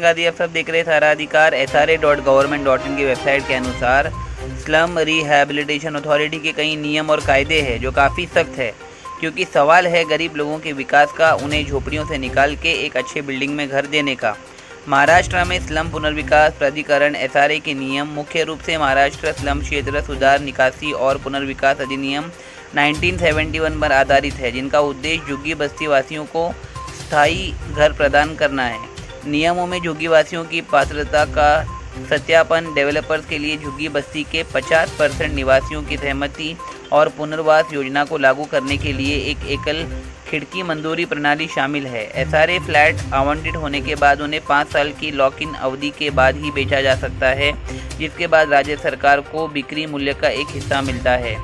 गांधी, आप सब देख रहे हैं सारा अधिकार। SRA.government.in की वेबसाइट के अनुसार स्लम रिहैबिलिटेशन अथॉरिटी के कई नियम और कायदे हैं जो काफ़ी सख्त है, क्योंकि सवाल है गरीब लोगों के विकास का, उन्हें झोपड़ियों से निकाल के एक अच्छे बिल्डिंग में घर देने का। महाराष्ट्र में स्लम पुनर्विकास प्राधिकरण SRA के नियम मुख्य रूप से महाराष्ट्र स्लम क्षेत्र सुधार निकासी और पुनर्विकास अधिनियम 1971 पर आधारित है, जिनका उद्देश्य झुग्गी बस्ती वासियों को स्थायी घर प्रदान करना है। नियमों में झुग्गी वासियों की पात्रता का सत्यापन, डेवलपर्स के लिए झुग्गी बस्ती के 50% निवासियों की सहमति और पुनर्वास योजना को लागू करने के लिए एक एकल खिड़की मंजूरी प्रणाली शामिल है। SRA फ्लैट आवंटित होने के बाद उन्हें 5 साल की लॉक इन अवधि के बाद ही बेचा जा सकता है, जिसके बाद राज्य सरकार को बिक्री मूल्य का एक हिस्सा मिलता है।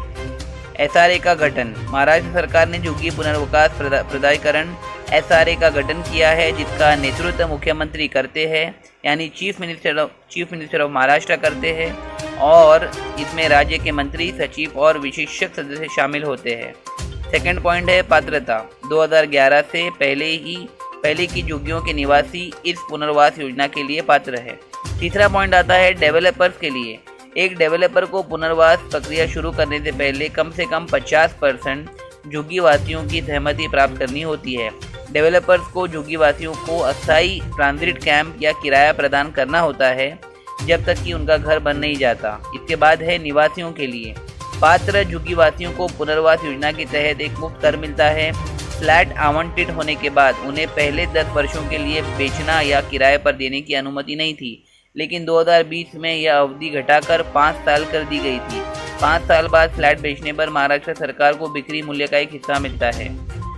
SRA का गठन। महाराष्ट्र सरकार ने झुग्गी पुनर्विकास प्राधिकरण SRA का गठन किया है, जिसका नेतृत्व मुख्यमंत्री करते हैं, यानी चीफ मिनिस्टर ऑफ महाराष्ट्र करते हैं, और इसमें राज्य के मंत्री, सचिव और विशेषज्ञ सदस्य शामिल होते हैं। सेकंड पॉइंट है पात्रता। 2011 से पहले की झुग्गियों के निवासी इस पुनर्वास योजना के लिए पात्र है। तीसरा पॉइंट आता है डेवलपर्स के लिए। एक डेवलपर को पुनर्वास प्रक्रिया शुरू करने से पहले कम से कम 50% झुग्गी वासियों की सहमति प्राप्त करनी होती है। डेवलपर्स को झुग्गी वासियों को अस्थायी ट्रांजिट कैंप या किराया प्रदान करना होता है जब तक कि उनका घर बन नहीं जाता। इसके बाद है निवासियों के लिए। पात्र झुग्गी वासियों को पुनर्वास योजना के तहत एक मुफ्त घर मिलता है। फ्लैट आवंटित होने के बाद उन्हें पहले 10 वर्षों के लिए बेचना या किराए पर देने की अनुमति नहीं थी, लेकिन 2020 में यह अवधि घटाकर 5 साल कर दी गई थी। 5 साल बाद फ्लैट बेचने पर महाराष्ट्र सरकार को बिक्री मूल्य का एक हिस्सा मिलता है।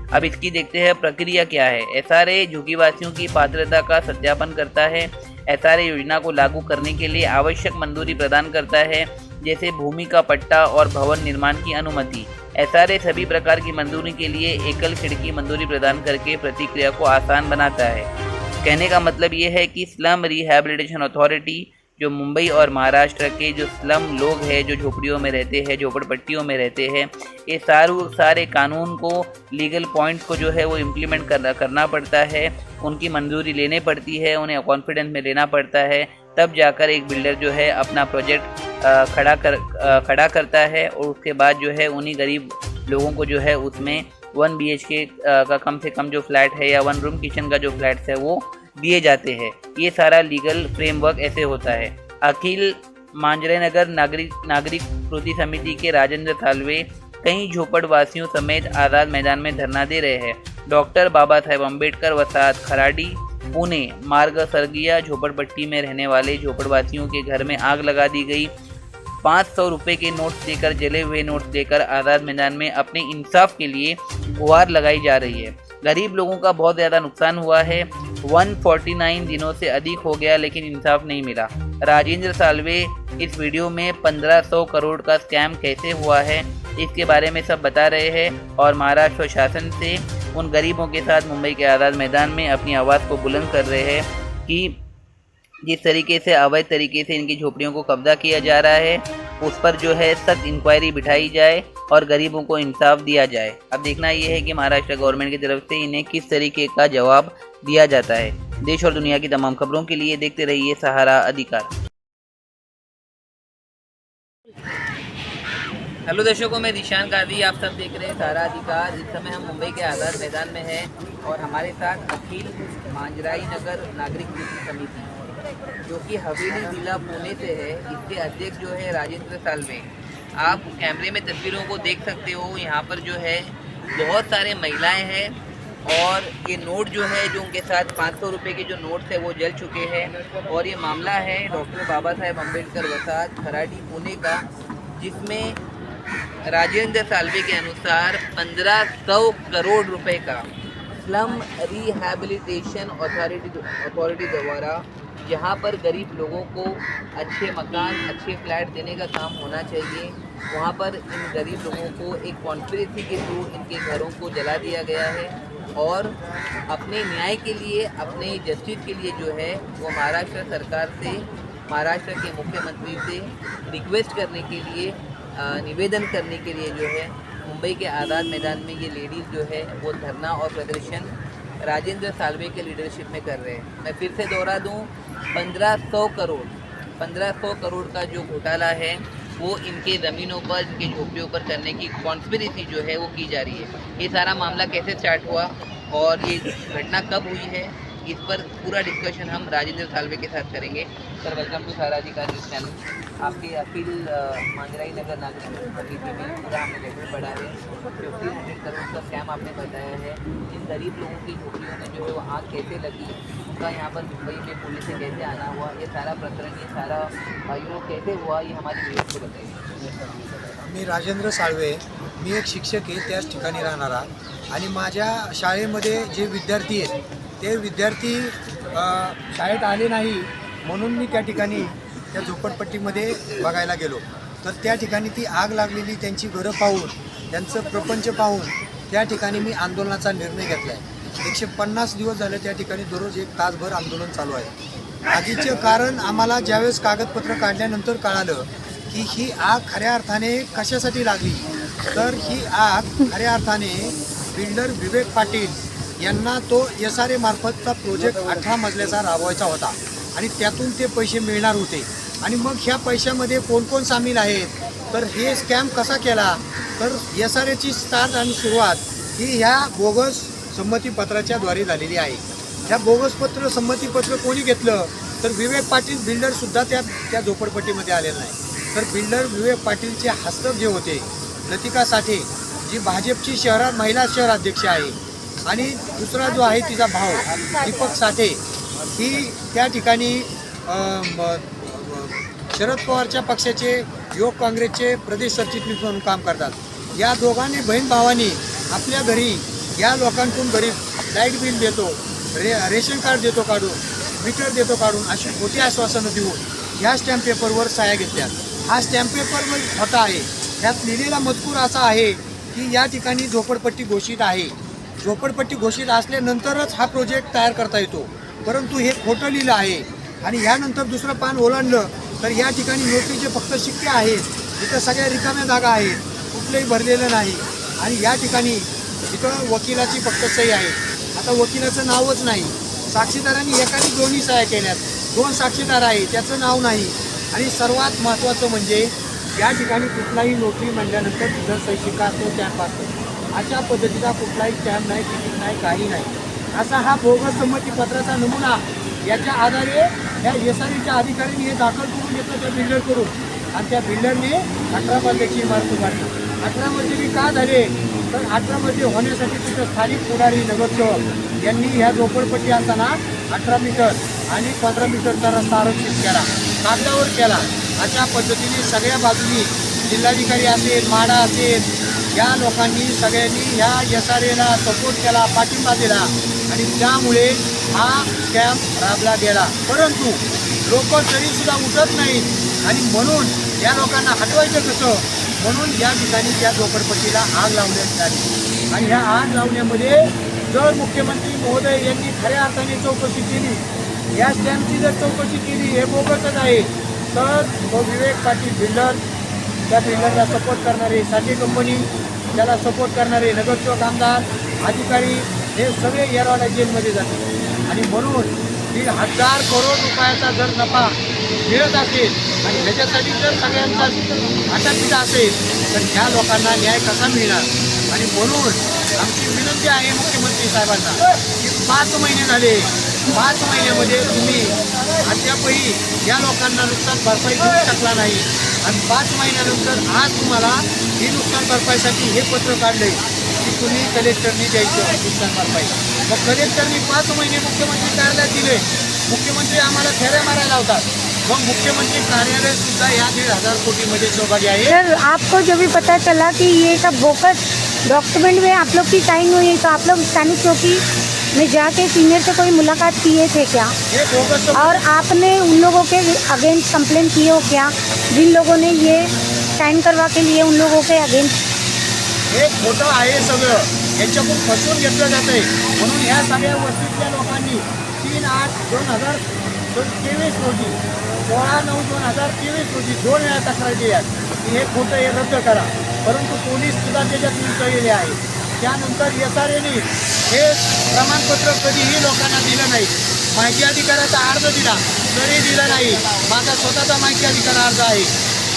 अब इसकी देखते हैं प्रक्रिया क्या है। SRA झुग्गी वासियों की पात्रता का सत्यापन करता है। SRA योजना को लागू करने के लिए आवश्यक मंजूरी प्रदान करता है, जैसे भूमि का पट्टा और भवन निर्माण की अनुमति। SRA सभी प्रकार की मंजूरी के लिए एकल खिड़की मंजूरी प्रदान करके प्रक्रिया को आसान बनाता है। कहने का मतलब ये है कि स्लम रिहैबिलिटेशन अथॉरिटी जो मुंबई और महाराष्ट्र के जो स्लम लोग हैं, जो झोपड़ियों में रहते हैं, झोपड़पट्टियों में रहते हैं, ये सारे कानून को, लीगल पॉइंट्स को जो है वो इम्प्लीमेंट करना पड़ता है, उनकी मंजूरी लेने पड़ती है, उन्हें कॉन्फिडेंस में लेना पड़ता है, तब जाकर एक बिल्डर जो है अपना प्रोजेक्ट खड़ा करता है, और उसके बाद जो है उन्हीं गरीब लोगों को जो है उसमें 1 BHK का कम से कम जो फ्लैट है या 1 रूम किचन का जो फ्लैट्स है वो दिए जाते हैं। ये सारा लीगल फ्रेमवर्क ऐसे होता है। अखिल मांजरेनगर नागरिक कृति समिति के राजेंद्र साल्वे कई झोपड़वासियों समेत आज़ाद मैदान में धरना दे रहे हैं। डॉक्टर बाबा साहेब अम्बेडकर वसाहत खराड़ी पुणे मार्ग सर्गिया झोपड़पट्टी में रहने वाले झोपड़वासियों के घर में आग लगा दी गई। 500 रुपये के नोट्स देकर, जले हुए नोट्स देकर आज़ाद मैदान में अपने इंसाफ के लिए गुहार लगाई जा रही है। गरीब लोगों का बहुत ज़्यादा नुकसान हुआ है। 149 दिनों से अधिक हो गया, लेकिन इंसाफ नहीं मिला। राजेंद्र साल्वे इस वीडियो में 1500 करोड़ का स्कैम कैसे हुआ है इसके बारे में सब बता रहे हैं, और महाराष्ट्र शासन से उन गरीबों के साथ मुंबई के आज़ाद मैदान में अपनी आवाज़ को बुलंद कर रहे हैं कि जिस तरीके से अवैध तरीके से इनकी झोपड़ियों को कब्जा किया जा रहा है, उस पर जो है सख्त इंक्वायरी बिठाई जाए और गरीबों को इंसाफ दिया जाए। अब देखना ये है कि महाराष्ट्र गवर्नमेंट की तरफ से इन्हें किस तरीके का जवाब दिया जाता है। देश और दुनिया की तमाम खबरों के लिए देखते रहिए सहारा अधिकार। हेलो दर्शकों, मैं दिशान गांधी, आप सब देख रहे हैं सारा अधिकार। इस समय हम मुंबई के आज़ाद मैदान में हैं और हमारे साथ अखिल मांजरेनगर नागरिक कृति समिति, जो कि हवेली जिला पुणे से है, इसके अध्यक्ष जो है राजेंद्र साल्वे। आप कैमरे में तस्वीरों को देख सकते हो। यहाँ पर जो है बहुत सारे महिलाएं हैं, और ये नोट जो है, जो उनके साथ 500 रुपये के जो नोट्स है वो जल चुके हैं। और ये मामला है डॉक्टर बाबा साहेब अम्बेडकर वसाहत खराड़ी पुणे का, जिसमें राजेंद्र साल्वे के अनुसार 1500 करोड़ रुपए का स्लम रिहैबिलिटेशन अथॉरिटी द्वारा, जहाँ पर गरीब लोगों को अच्छे मकान, अच्छे फ्लैट देने का काम होना चाहिए, वहाँ पर इन गरीब लोगों को एक कॉन्स्पिरेसी के थ्रू इनके घरों को जला दिया गया है, और अपने न्याय के लिए, अपने जस्टिस के लिए जो है वो महाराष्ट्र सरकार से, महाराष्ट्र के मुख्यमंत्री से रिक्वेस्ट करने के लिए, निवेदन करने के लिए जो है मुंबई के आज़ाद मैदान में ये लेडीज़ जो है वो धरना और प्रदर्शन राजेंद्र साल्वे के लीडरशिप में कर रहे हैं। मैं फिर से दोहरा दूं, 1500 करोड़ का जो घोटाला है वो इनके ज़मीनों पर, इनके झोपड़ियों पर करने की कॉन्स्पिरेसी जो है वो की जा रही है। ये सारा मामला कैसे स्टार्ट हुआ और ये घटना कब हुई है, इस पर पूरा डिस्कशन हम राजेंद्र साल्वे के साथ करेंगे। सर, वेलकम टू सारा अधिकार न्यूज़ चैनल। आपके अपील मांगराई नगर नागरिक समिति में पूरा हमने लेटर पढ़ा है। 1500 करोड़ का स्कैम आपने बताया है। इन गरीब लोगों की झोपड़ियों में जो है वो आग कैसे लगी, उनका यहाँ पर मुंबई में पुलिस से कैसे आना हुआ, ये सारा प्रकरण, ये सारा कैसे हुआ, ये हमारी न्यूज़ को बताइए। मी राजेंद्र साळवे, मी एक शिक्षक आहे, त्याच ठिकाणी राहणारा आणि माझ्या शाळेमध्ये जे विद्यार्थी आहेत ते विद्यार्थी शाळेत आले नाही म्हणून मी त्या ठिकाणी त्या झोपडपट्टीमध्ये बघायला गेलो. तर त्या ठिकाणी ती आग लागलेली त्यांची घरं पाहून, त्यांचं प्रपंच पाहून त्या ठिकाणी मी आंदोलनाचा निर्णय घेतला आहे. 150 दिवस झाले त्या ठिकाणी दररोज 1 तासभर आंदोलन चालू आहे. आगीचे कारण आम्हाला ज्यावेळेस कागदपत्र काढल्यानंतर कळालं की ही आग खऱ्या अर्थाने कशासाठी लागली, तर ही आग खऱ्या अर्थाने बिल्डर विवेक पाटील यांना तो SRA मार्फतचा प्रोजेक्ट 18 मजल्याचा राबवायचा होता आणि त्यातून ते पैसे मिळणार होते. आणि मग ह्या पैशामध्ये कोण कोण सामील आहेत, तर हे स्कॅम कसा केला, तर SRAची स्टार्ट आणि सुरुवात ही ह्या बोगस संमतीपत्राच्या द्वारे झालेली आहे. ह्या बोगस संमतीपत्र कोणी घेतलं, तर विवेक पाटील बिल्डरसुद्धा त्या झोपडपट्टीमध्ये आलेला नाही. तर बिल्डर विवेक पाटीलचे हस्तक जे होते, लतिका साठे जी भाजपची महिला शहराध्यक्ष आहे, आणि दुसरा जो आहे तिचा भाऊ दीपक साठे, ही त्या ठिकाणी शरद पवारच्या पक्षाचे युवक काँग्रेसचे प्रदेश सरचिटणीस म्हणून काम करतात. या दोघांनी बहीण भावांनी आपल्या घरी या लोकांकडून गरीब लाईट बिल देतो, रेशन कार्ड देतो काढून, मीटर देतो काढून, अशी खोटी आश्वासनं देऊन ह्या स्टॅम्प पेपरवर सह्या घेतल्या. हा स्टॅम्प पेपर खोटा आहे. त्यात लिहिलेला मजकूर असा आहे की या ठिकाणी झोपडपट्टी घोषित आहे. झोपडपट्टी घोषित असल्यानंतरच हा प्रोजेक्ट तयार करता येतो, परंतु हे खोटं लिहिलं आहे. आणि ह्यानंतर दुसरं पान ओलांडलं तर या ठिकाणी नोटरीचे फक्त शिक्के आहेत, इथं सगळ्या रिकाम्या जागा आहेत, कुठलंही भरलेलं नाही. आणि या ठिकाणी इथं वकिलाची फक्त सही आहे. आता वकिलाचं नावच नाही. साक्षीदारांनी एकाने 2 सह्या केल्यात, 2 साक्षीदार आहे, त्याचं नाव नाही. आणि सर्वात महत्त्वाचं म्हणजे या ठिकाणी कुठलाही नोटरी म्हणल्यानंतर तिथं सही शिक्का असतो, स्टॅम्प असतो. अशा पद्धतीचा कुठलाही स्टॅम्प नाही, तिकीट नाही, काही नाही. असा हा बोगस संमतीपत्राचा नमुना याच्या आधारे या SRAच्या अधिकाऱ्यांनी हे दाखल करून घेतलं त्या बिल्डरकडून, आणि त्या बिल्डरने 18 मजल्याची इमारत उभारली. 18 मजली का झाले, तर 18 मजली होण्यासाठी तिथं स्थानिक पुढारी नगरसेवक यांनी ह्या झोपडपट्टी असताना 18 मीटर आणि 15 मीटरचा रस्ता आरक्षित केला, कागदावर केला. अशा पद्धतीने सगळ्या बाजूनी जिल्हाधिकारी असेल, माडा असेल, या लोकांनी सगळ्यांनी ह्या SRAला सपोर्ट केला, पाठिंबा दिला, आणि त्यामुळे हा स्कॅम राबला गेला. परंतु लोक तरीसुद्धा उठत नाहीत, आणि म्हणून या लोकांना हटवायचं कसं, म्हणून या ठिकाणी त्या झोपडपट्टीला आग लावण्यात आली. आणि ह्या आग लावण्यामध्ये जर मुख्यमंत्री महोदय यांनी खऱ्या अर्थाने चौकशी केली, या स्टॅम्पची जर चौकशी केली, हे बोगसच आहे, तर तो विवेक पाटील बिल्डर, त्या बिल्डरला सपोर्ट करणारे साठे कंपनी, त्याला सपोर्ट करणारे नगरसेवक, आमदार, अधिकारी, हे सगळे येरवाडा जेलमध्ये जातील. आणि म्हणून 1,000 करोड रुपयाचा जर नफा मिळत असेल आणि ह्याच्यासाठी जर सगळ्यांचा आटापिटा असेल, तर ह्या लोकांना न्याय कसा मिळणार. आणि म्हणून आमची विनंती आहे मुख्यमंत्री साहेबांना की 5 महिने झाले, 5 महिन्यामध्ये तुम्ही अद्यापही या लोकांना नुकसान भरपाई देऊ शकला नाही, आणि 5 महिन्यानंतर आज तुम्हाला ही नुकसान भरपाईसाठी हे पत्र काढले की तुम्ही कलेक्टरनी द्यायचं नुकसान भरपाई. मग कलेक्टरनी 5 महिने मुख्यमंत्री कार्यालयात दिले, मुख्यमंत्री आम्हाला फेऱ्या मारायला होतात, मग मुख्यमंत्री कार्यालय सुद्धा या 1,500 कोटीमध्ये सहभागी आहे. सर, आपको जो भी पता चला कि ये सब बोगस डॉक्यूमेंट में आप लोग की साइन हुई, तो आप लोग स्थानिक चौकी में जाके सीनियर से कोई मुलाकात किए थे क्या, और आपने उन लोगों के अगेंस्ट कंप्लेन किए हो क्या, जिन लोगों ने ये साइन करवा के लिए उन लोगों के अगेंस्ट? हे खोटं आहे सगळं, यांच्याकडून फसवून घेतलं जात आहे. म्हणून ह्या सगळ्या वस्तीतल्या लोकांनी 3/8/2023 रोजी 16/9/2023 रोजी 2 वेळा तक्रार दिल्या की हे खोटं, हे रद्द करा. परंतु पोलीस सुद्धा त्याच्यात मिसळलेले आहे. त्यानंतर SRAने हे प्रमाणपत्र कधीही लोकांना दिलं नाही. माहिती अधिकाराचा अर्ज दिला तरी दिला नाही. माझा स्वतःचा माहिती अधिकार अर्ज आहे.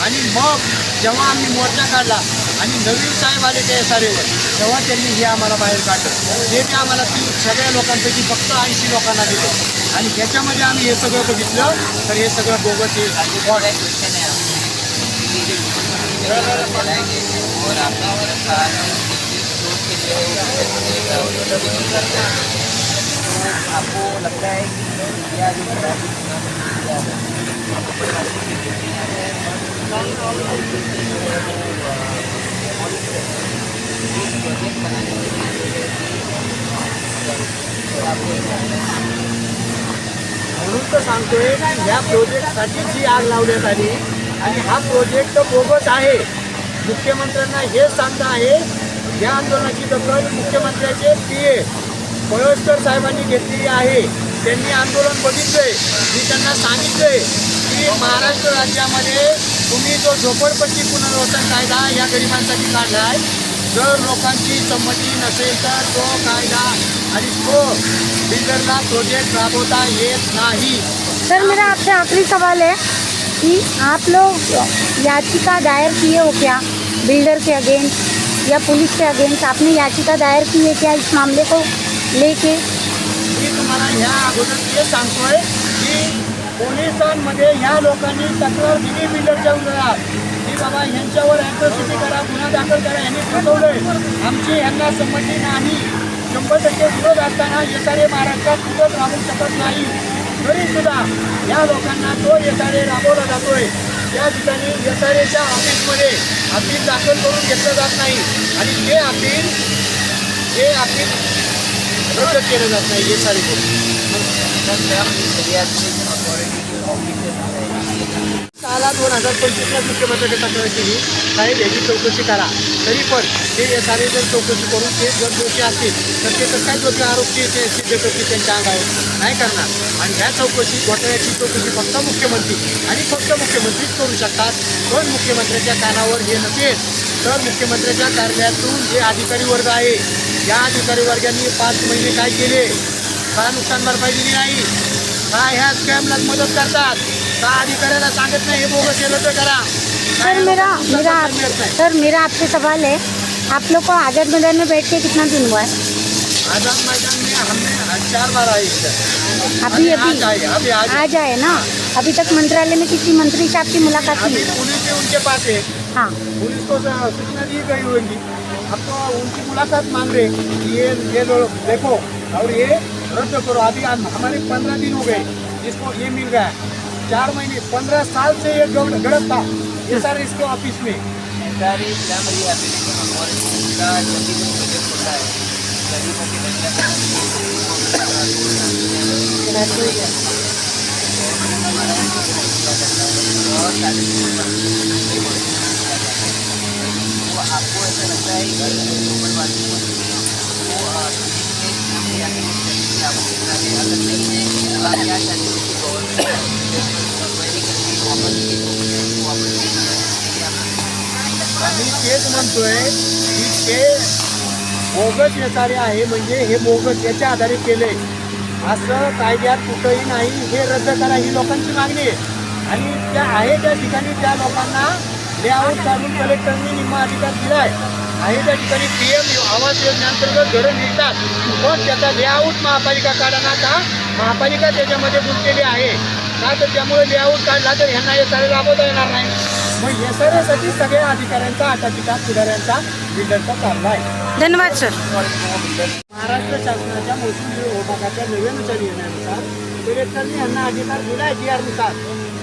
आणि मग जेव्हा आम्ही मोर्चा काढला आणि नवीन साहेब आले त्या SRAवर, तेव्हा त्यांनी हे आम्हाला बाहेर काढलं. ते आम्हाला सगळ्या लोकांपैकी फक्त 80 लोकांना दिलं. आणि ह्याच्यामध्ये आम्ही हे सगळं बघितलं तर हे सगळं बोगस आहे. आपको लगता है कि यह म्हणून तर सांगतोय की ह्या प्रोजेक्टसाठी जी आग लावण्यात आली आणि हा प्रोजेक्ट बोगस आहे. मुख्यमंत्र्यांना हे सांगणं आहे, या आंदोलनाची दखल मुख्यमंत्र्याचे PA पळसकर साहेबांनी घेतलेली आहे. त्यांनी आंदोलन बघितलंय. मी त्यांना सांगितलंय की महाराष्ट्र राज्यामध्ये तुम्ही जो झोपडपट्टी पुनर्वसन कायदा या गरिबांसाठी काढला आहे, जर लोकांची संमती नसेल तर तो कायदा आणि तो बिल्डरला प्रोजेक्ट राबवता येत नाही. सर मेरा आपसे आखिरी सवाल है कि आप लोग याचिका दायर किए हो क्या बिल्डर के अगेंस्ट या पुलिस के अगेंस्ट? आपने याचिका दायर की है क्या इस मामले को लेके? मी तुम्हाला ह्या अगोदर हे सांगतोय की पोलिसांमध्ये ह्या लोकांनी तक्रार दिली बिल्डरच्या विरोधात की बाबा ह्यांच्यावर ॲट्रॉसिटी करा, गुन्हा दाखल करा, यांनी फसवलंय, आमची ह्यांना संमती नाही. 100% विरोध असताना SRA महाराष्ट्रात कुठंच राबवू शकत नाही. तरीसुद्धा या लोकांना तो SRA राबवला जातोय. त्या ठिकाणी SRAच्या ऑफिसमध्ये अपील दाखल करून घेतलं जात नाही आणि ते अपील रद्द केलं जात नाही SRA. साला 2025ला मुख्यमंत्र्यांनी तक्रार केली, साहेब याची चौकशी करा. तरी पण ते SRA जर चौकशी करून ते जर दोषी असतील तर ते कसं काय दोषी आरोपी ते सिद्ध करतील त्यांच्या अंगावर नाही करणार. आणि ह्या घोटाळ्याची चौकशी फक्त मुख्यमंत्री आणि फक्त मुख्यमंत्रीच करू शकतात. पण मुख्यमंत्र्यांच्या कानावर हे नसेल तर मुख्यमंत्र्यांच्या कार्यालयातून जे अधिकारी वर्ग आहे, या अधिकारी वर्गांनी 5 महिने काय केले, का नुकसान भरपाई दिली नाही, का ह्या स्कॅमला मदत करतात, का अधिकाऱ्याला सांगत नाही हे बोगस केलं तर करा. सर मेरा आपसे सवाल है, आप लोग को आज़ाद मैदान में बैठ के कितना दिन हुआ है? आज़ाद मैदान में हमने 4 बार आए अभी आज आए ना. अभी तक मंत्रालय में किसी मंत्री से आपकी मुलाकात अभी हुई? पुलिस से उनके पास है. हाँ. पुलिस को सूचना दी गई होगी. अब तो उनकी मुलाकात मांग रहे कि ये लोग देखो और ये रद्द करो. अभी हमारे 15 दिन हो गए जिसको ये मिल रहा है. 4 महीने 15 साल से ये गलत था SRA इसके ऑफिस में. SRA स्लम रिहैबिलिटेशन अथॉरिटी का जो भी कोई प्रोजेक्ट होता है गरीबों के तो आपको ऐसा लगता है कि झोपड़वासी को आम्ही तेच म्हणतोय की ते बोगस SRA आहे. म्हणजे हे बोगस याच्या आधारे केले असं कायद्यात कुठंही नाही. हे रद्द करा ही लोकांची मागणी आहे. आणि त्या आहे त्या ठिकाणी त्या लोकांना लेआउट काढून कलेक्टरनी निम्मा अधिकार दिला आहे. त्या ठिकाणी PM आवास योजनेअंतर्गत घरं मिळतात, पण त्याचा लेआउट महापालिका काढणार का? महापालिका त्याच्यामध्ये गुंतलेली आहे का? तर त्यामुळे लेआउट काढला तर ह्यांना SRA राबवता येणार नाही. मग SRAसाठी सगळ्या अधिकाऱ्यांचा आटापिटा पुढाऱ्यांचा बिल्डरचा चालला आहे. धन्यवाद सर. महाराष्ट्र शासनाच्या महसूल विभागाच्या नव्यानुसार निर्णयानुसार कलेक्टरने यांना अधिकार दिला आहे GR नुसार.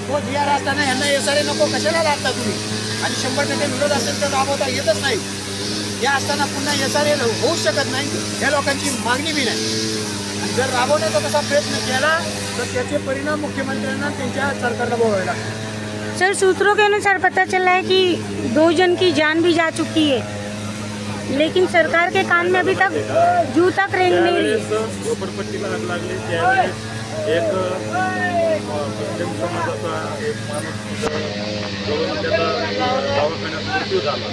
तो GR असताना यांना SRA नको कशाला लागता तुम्ही? आणि 100% विरोध असेल तर राबवता येतच नाही. या असताना पुन्हा SRA होऊ शकत नाही. या लोकांची मागणी बी नाही. आणि जर राबवण्याचा तसा प्रयत्न केला तर त्याचे परिणाम मुख्यमंत्र्यांना त्यांच्या सरकारला भोगावे लागतात. सर सूत्रों के अनुसार पता चला है कि 2 जन की जान भी जा चुकी है, लेकिन सरकार के कान में अभी तक जू तक रेंग नहीं रही. झोपडपट्टीला आग लागली त्यावेळेस एक मुस्लिम समाजाचा एक माणूस त्याचा दवाखान्यात मृत्यू झाला.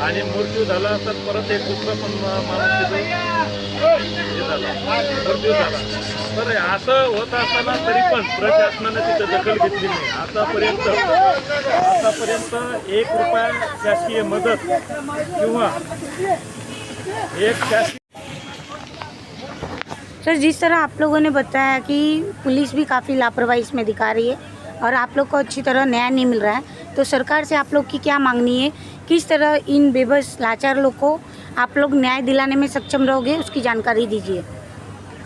आणि मृत्यू झाला तर परत एक दुसरा पण माणूस तिथं हे झाला, मृत्यू झाला. तर असं होत असताना तरी पण प्रशासनाने तिथं दखल घेतली नाही. आतापर्यंत 1 रुपया शासकीय मदत किंवा एक शासकीय सर, जिस तरह आप लोगों ने बताया कि पुलिस भी काफ़ी लापरवाही इसमें दिखा रही है और आप लोग को अच्छी तरह न्याय नहीं मिल रहा है, तो सरकार से आप लोग की क्या मांगनी है? किस तरह इन बेबस लाचार लोग को आप लोग न्याय दिलाने में सक्षम रहोगे, उसकी जानकारी दीजिए.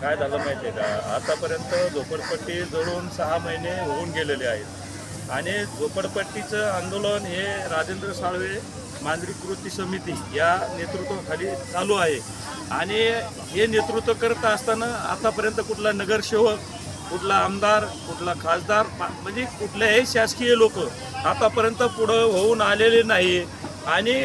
काय झालं माहिती आहे का, आतापर्यंत झोपडपट्टी जवळून 6 महिने होऊन गेलेले आहेत आणि झोपडपट्टीचं आंदोलन हे राजेंद्र साळवे मांजरी कृती समिती या नेतृत्वाखाली चालू आहे. आणि हे नेतृत्व करत असताना आतापर्यंत कुठला नगरसेवक, कुठला आमदार, कुठला खासदार म्हणजे कुठल्याही शासकीय लोक आतापर्यंत पुढं होऊन आलेले नाही. आणि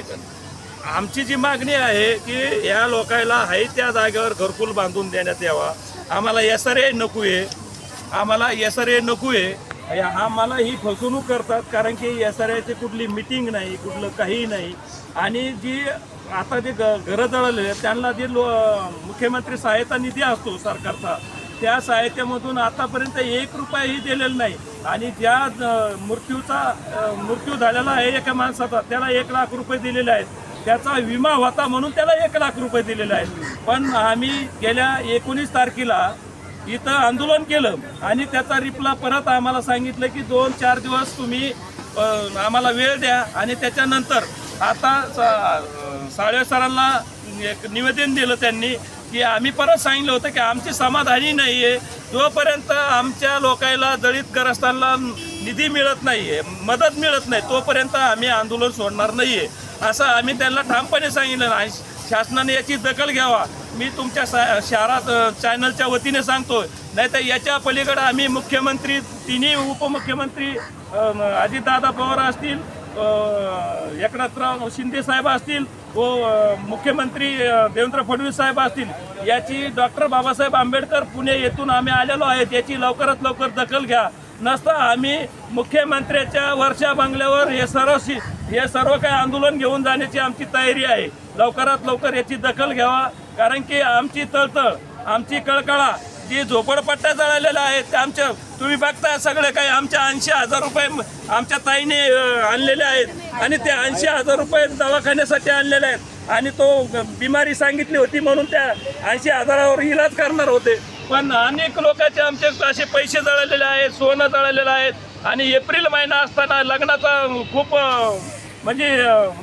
आमची जी मागणी आहे की या लोकांना आहे त्या जागेवर घरकुल बांधून देण्यात यावा. आम्हाला SRA नको आहे, आम्हाला SRA नको आहे. आम्हाला ही फसवणूक करतात कारण की SRAची कुठली मिटिंग नाही, कुठलं काही नाही. आणि जी आता जे घरं जळालेले आहेत त्यांना जे मुख्यमंत्री सहायता निधी असतो सरकारचा, त्या सहायतेमधून आतापर्यंत 1 रुपयाही दिलेला नाही. आणि ज्या मृत्यू झालेला आहे एका माणसाचा, त्याला 1 लाख रुपये दिलेले आहेत. त्याचा विमा होता म्हणून त्याला 1 लाख रुपये दिलेले आहेत. पण आम्ही गेल्या 19 तारखेला इथं आंदोलन केलं आणि त्याचा रिप्लाय परत आम्हाला सांगितलं की 2-4 दिवस तुम्ही आम्हाला वेळ द्या. आणि त्याच्यानंतर आता साळवे सरांना एक निवेदन दिलं त्यांनी की आम्ही परत सांगितलं होतं की आमची समाधानी नाही आहे, जोपर्यंत आमच्या लोकांना दलित ग्रस्तांना निधी मिळत नाही आहे, मदत मिळत नाही, तोपर्यंत आम्ही आंदोलन सोडणार नाही आहे असं आम्ही त्यांना ठामपणे सांगितलं. आणि शासनाने याची दखल घ्यावा. मी तुमच्या शहरात चॅनलच्या वतीने सांगतोय, नाहीतर याच्या पलीकडे आम्ही मुख्यमंत्री, तिन्ही उपमुख्यमंत्री अजितदादा पवार असतील, एकनाथराव शिंदे साहेब असतील व मुख्यमंत्री देवेंद्र फडणवीस साहेब असतील, याची डॉक्टर बाबासाहेब आंबेडकर पुणे येथून आम्ही आलेलो आहेत, याची लवकरात लवकर दखल घ्या. नसता आम्ही मुख्यमंत्र्याच्या वर्षा बंगल्यावर हे सर्व काही आंदोलन घेऊन जाण्याची आमची तयारी आहे. लवकरात लवकर याची दखल घ्यावा. कारण की आमची तळतळ, आमची कळकळा, जी झोपडपट्ट्या जळालेल्या आहेत आमच्या, तुम्ही बघताय सगळे काही आमच्या 80,000 रुपये आमच्या ताईने आणलेले आहेत. आणि ते 80,000 रुपये दवाखान्यासाठी आणलेले आहेत. आणि तो बिमारी सांगितली होती म्हणून त्या 80,000वर इलाज करणार होते. पण अनेक लोकांचे आमचे असे पैसे जळालेले आहेत, सोनं जळालेलं आहेत. आणि एप्रिल महिना असताना लग्नाचा खूप म्हणजे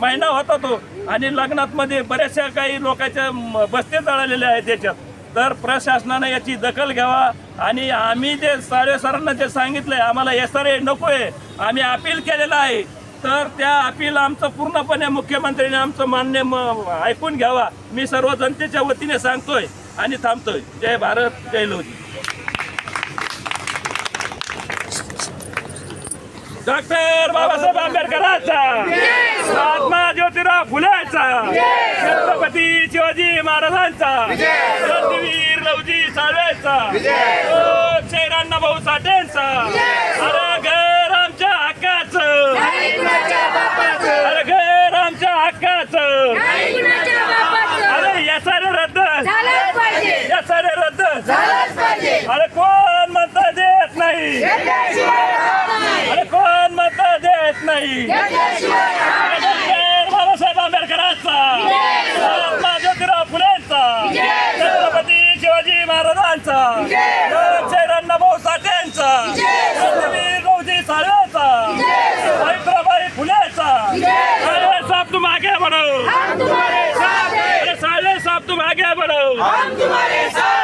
महिना होता तो, आणि लग्नातमध्ये बऱ्याचशा काही लोकांच्या बस्ते जळालेल्या आहेत त्याच्यात. तर प्रशासनानं याची दखल घ्यावा. आणि आम्ही जे साळवे सरांना जे सांगितलंय आम्हाला SRA नको आहे, आम्ही अपील केलेलं आहे. तर त्या अपील आमचं पूर्णपणे मुख्यमंत्र्यांनी आमचं मान्य ऐकून घ्यावा. मी सर्व जनतेच्या वतीने सांगतोय आणि थांबतोय. जय भारत, जय लोधी. डॉक्टर बाबासाहेब आंबेडकरांचा, महात्मा ज्योतिराव फुलेचा, छत्रपती शिवाजी महाराजांचा, क्रांतीवीर लवजी साळवेचा, शैरांना भाऊ साठेंचा. अरे घर आमच्या हक्काचं, अरे घर आमच्या हक्काचं. अरे SRA रद्द, SRA रद्द. अरे कोण म्हणता देत नाही, अरे कोण म्हणता देत नाही. बाबासाहेब आंबेडकरांचा, महात्मा ज्योतिराव फुलेंचा, छत्रपती शिवाजी महाराजांचा, शैरांना भाऊ साठेंचा, क्रांतीवीर लवजी साळवेचा, सावित्रीबाई फुलेचा. साळवे साहब तुम आगे बढ़ो, अरे साळवे साहब तुम आगे बढ़ो.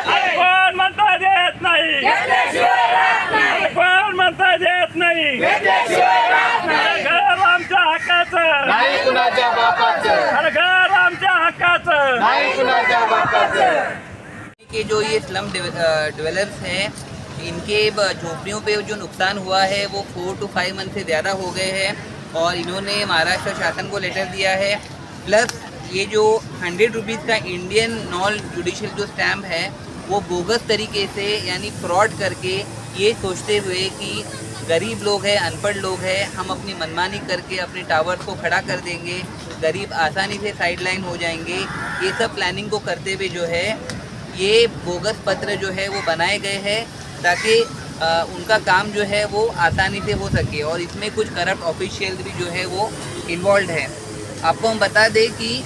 अरे कोण म्हणता देत नाही, अरे कोण म्हणता देत नाही. घर आमच्या हक्काचं, अरे घर आमच्या हक्काचं. कि जो ये स्लम डेवलपर्स हैं, इनके झोपड़ियों पे जो नुकसान हुआ है वो 4 to 5 मंथ से ज़्यादा हो गए हैं. और इन्होंने महाराष्ट्र शासन को लेटर दिया है. प्लस ये जो 100 रुपीज़ का इंडियन नॉन जुडिशियल जो स्टैम्प है वो बोगस तरीके से यानी फ्रॉड करके ये सोचते हुए कि गरीब लोग हैं, अनपढ़ लोग हैं, हम अपनी मनमानी करके अपने टावर्स को खड़ा कर देंगे, गरीब आसानी से साइडलाइन हो जाएंगे। ये सब प्लानिंग को करते हुए जो है ये बोगस पत्र जो है वो बनाए गए हैं ताकि उनका काम जो है वो आसानी से हो सके और इसमें कुछ करप्ट ऑफिशियल भी जो है वो इन्वॉल्व है। आपको हम बता दें कि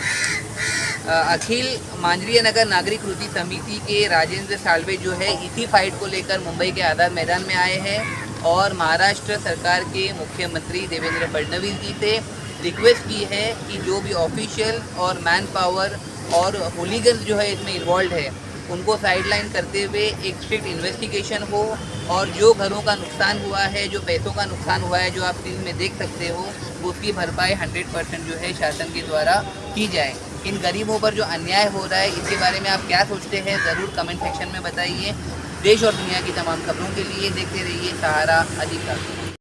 अखिल मांजरिया नगर नागरिक कृति समिति के राजेंद्र साल्वे जो है इसी फाइट को लेकर मुंबई के आज़ाद मैदान में आए हैं और महाराष्ट्र सरकार के मुख्यमंत्री देवेंद्र फडणवीस जी से रिक्वेस्ट की है कि जो भी ऑफिशियल और मैन पावर और होलीगन्स जो है इसमें इन्वॉल्व है उनको साइडलाइन करते हुए एक स्ट्रिक्ट इन्वेस्टिगेशन हो और जो घरों का नुकसान हुआ है, जो पैसों का नुकसान हुआ है, जो आप स्क्रीन में देख सकते हो, उसकी भरपाई 100% जो है शासन के द्वारा की जाए। इन गरीबों पर जो अन्याय हो रहा है इसके बारे में आप क्या सोचते हैं ज़रूर कमेंट सेक्शन में बताइए। देश और दुनिया की तमाम खबरों के लिए देखते रहिए सहारा अधिकार।